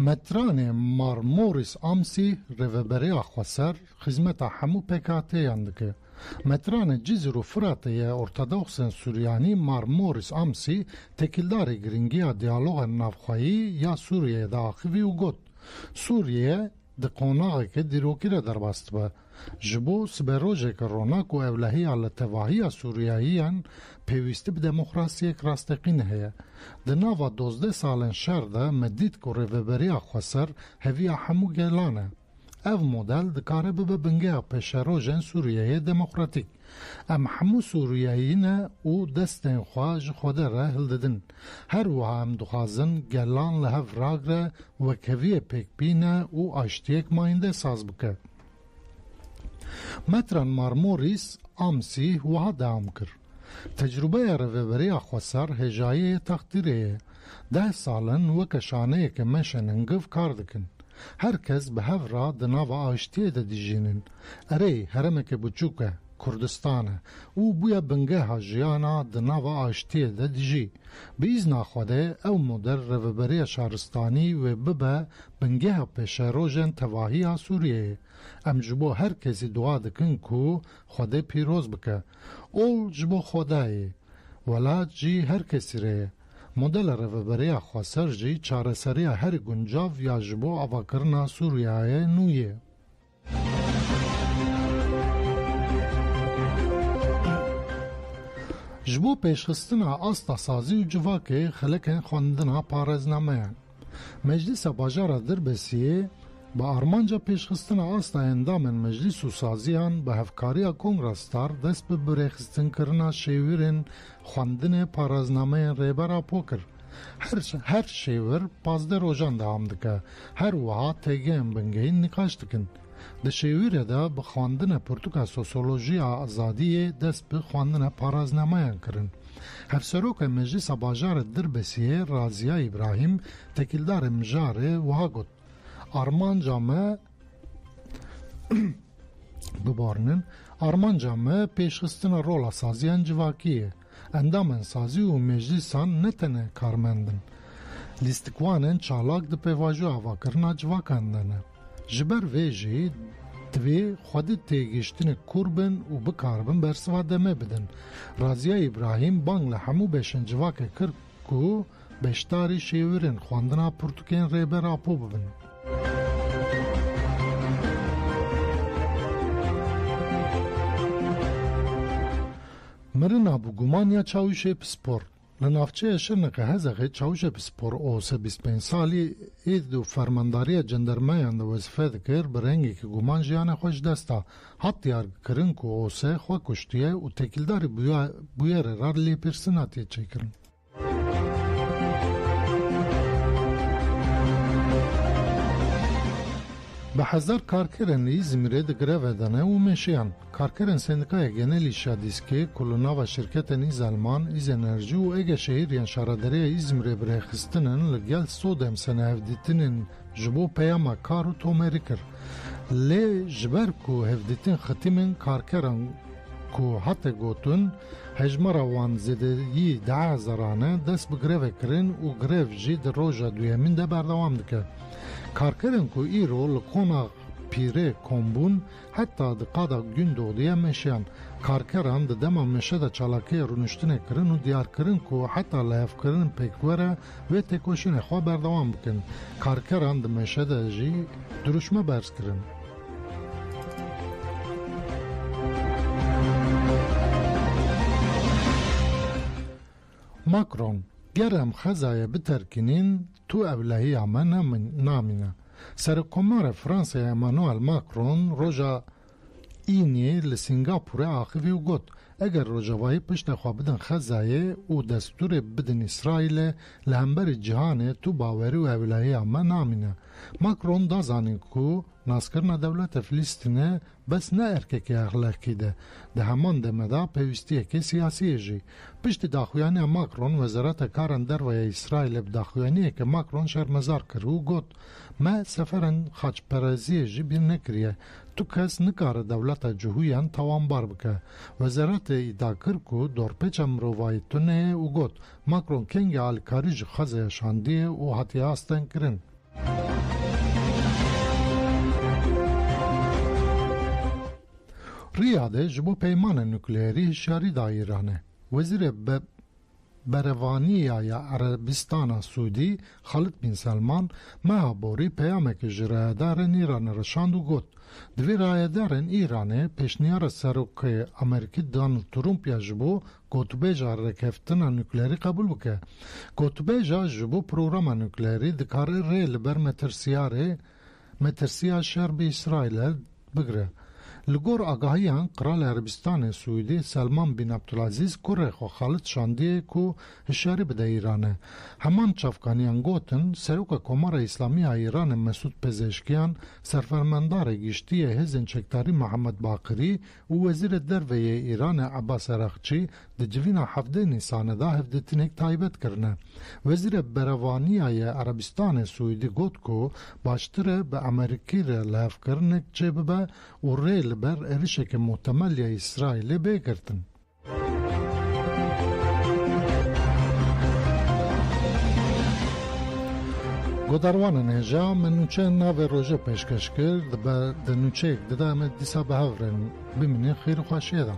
متران مارموریس آمسی روبری خسر خدمت همو پکاته یاندکه. متران جزر و فراتیه ارتدوکسن سوریانی مارموریس آمسی تکیلداری گرینگیا دیالوگ نافخایی یا سوریه داخوی و گوت. سوریه ده قوناغی که دیروکی را در باست با. جبو سبروجه که روناک و اولهی على تواهی سوریاییان پیوستی به دموکراسی راستقین هیا. ده ناوا 12 سالن شر ده مدید که روبری خسر هوی همو گلانه. او مدل دکاره به بنگه پیشروژن سوریه دموکراتیک. ام همو سوریایینا او دستین خواج خوده را هلددن. هر وها هم دخوازن گلان لحف راگ را و کوی پیک بینه او آشتیک ماینده ساز بکه. متران مارموریس آمسی وها دام کر. تجربه روبری خسر هجایه تقدیره. 10 سالن و کشانه که مشن انگف کار دکن. herkes به هفرا دناوا آشتیه ده دیجینن. اره هرمه که بچوکه کردستانه او بویا بنگه ها جیانا دناوا آشتیه ده دیجی. بیزنا خوده او مدر روبری شهرستانی و ببه بنگه ها پیش روژن تواهی ها سوریه. ام جبو هر کسی دعا دکن که خوده پیروز بکه. اول جبو خوده ولا جی هر کسی ره. مدل روبری خسر جی چارەسەری هر گنجاو یا جبو آواکرنا سوریه نویه. جبو پیشخستنا آستا سازی و جواکه خلکن خواندنا پارزنامه. مجلس باجار دربسیه با آرمانجا پیشخستنا آستا اندامن مجلس و سازیان به هفکاریا کنگرستار دست به برخستن کرنا شیورین خواندن پارازنامه ریبرا پوکر. هر شیور 15 روزان دوام دکه. هر وها تیگه بنگهین نقاش دکن. ده شیوره ده به خواندن پرتوکا سوسیولوژی آزادی دست به خواندن پارازنامه کرن. هفسروک مجلس باجار دربسیه رازیا ابراهیم تکیلدار مجاره وها گد. آرمانجامه ببارنن آرمانجامه پیشخستن رولا سازیان جواکیه. اندامن سازی و مجلسان نتنه کارمندن. لیستکوانن چالاک ده پیواجو آواکرنا جواکاندنه. جبر ویجی دوی خود تیگشتن کربن و بکاربن برسوا دمه بدن. رازیا ابراهیم بانگ لحمو بیشن جواکه کرد که بیشتاری شیورن خواندنا پرتوکین ریبر آپو ببن. مرنا بو گمانیا چاوشه پسپور. لنافچه شرنکه هزاقه چاوشه پسپور اوسه 25 سالی اید و فرمانداری جندرمایان ده وظیفه دکر برنگی که گمان جیان خوش دستا حتی یار کرن که اوسه خواه کشتیه و تکیلداری بویر رار لی پرسناتی چه کرن. به هزار کارکرن İzmir'e de grev edene و meşiyan. Karkeren sendikaya genel işadiski kuluna ve şirketen İz Alman, İz Enerji و Ege şehir şaraderiye İzmir'e birexistinin ligel sodem sene hevditinin jibo peyama karu tomerikir. Le jber ku hevditin xitimin karkeran ku hatta gotun hejmara wan zedeyi 10,000 dest bi greve kirin û grev jî di roja duyemin de berdewam dike. Karkerin ku îro li qona pîrê kombûn heta di qada Gündoğdu'ya meşiyan. Karkeran di dema meşe de çalakiyê rûniştinê kirin û diyar kirin ku heta lehevkirinin pêkwere vê têkoşînê xwe berdewam bikin. Karkeran di meşe de jî duruşme berz kirin. Macron gerem xezaya biterkinin tu evlehiya me namine. Serokkomara Fransaya Emmanuel Macron roja اینی لسنگاپور آخوی و گوت اگر روجوایی پشت خواه بدن خزایه و دستور بدن اسرائیل لهمبر جهانه تو باوری و اولایی اما نامینه. ماکرون دازانی که ناسکرنا دولت فلسطینه بس نه ارککی اخلاقی ده. ده همان دمدا پیوستیه که سیاسیه جی. پشت داخویانی ماکرون وزارت کارن در وی اسرائیل بداخویانیه که ماکرون شرمزار کرد و گوت ما سفرن خاچ پرازیه جی بیر نکریه. تو کس نکار دولت جهویان توانبار بکه. وزارت ایدا کرد که دورپیچ مروایتونه و گوت ماکرون کنگ آلکاریج خزه شاندیه و حتی هستن کرن. Riyadê ji bo peymana nukleerî hişyarî da Îranê. Wezîrê Berevaniya ya Erebistana Sûdî Xalid bin Selman meha borî peyamekê ji rayedarên Îranê reşand û got divê rayedarên Îranê pêşniyara Serokê Amerîkî Donald Trump ya ji bo gotûbêja rêkeftina nukleerî qebûl bike. Gotûbêja ji bo programa nukleerî dikare rê li ber metirsiya şerbê İsraîlê bigire. Li gor agahiyan Kral Erebistanê Sûdî Selman bin Abdulaziz kurê xwe Xalid şandiye ku hişyarî bide Îranê. Heman çavkaniyan gotin Seroka Komara İslami ya Îranê Mesûd Pezeshkiyan serfermendarê giştiyê hêzên çekdarî Mihemed Baqirî û Wezîrê Derveyê Îranê Abbas Araghçî di civîna heftê Nîsanê da hevdîtinek taybet kirine. Wezîrê Berevaniyayê Erebistanê Sûdî got ku baştir e bi Amerîkî re lihevkirinek çêbibe û rê li ber êrişeke muhtemel ya İsraîlê bêgirtin. Godarwanên hêja min nûçeyên navê rojê pêşkêş kir, di nûçeyek dida em dîsa bi hev rên bimînin xêr û xweşiyê da.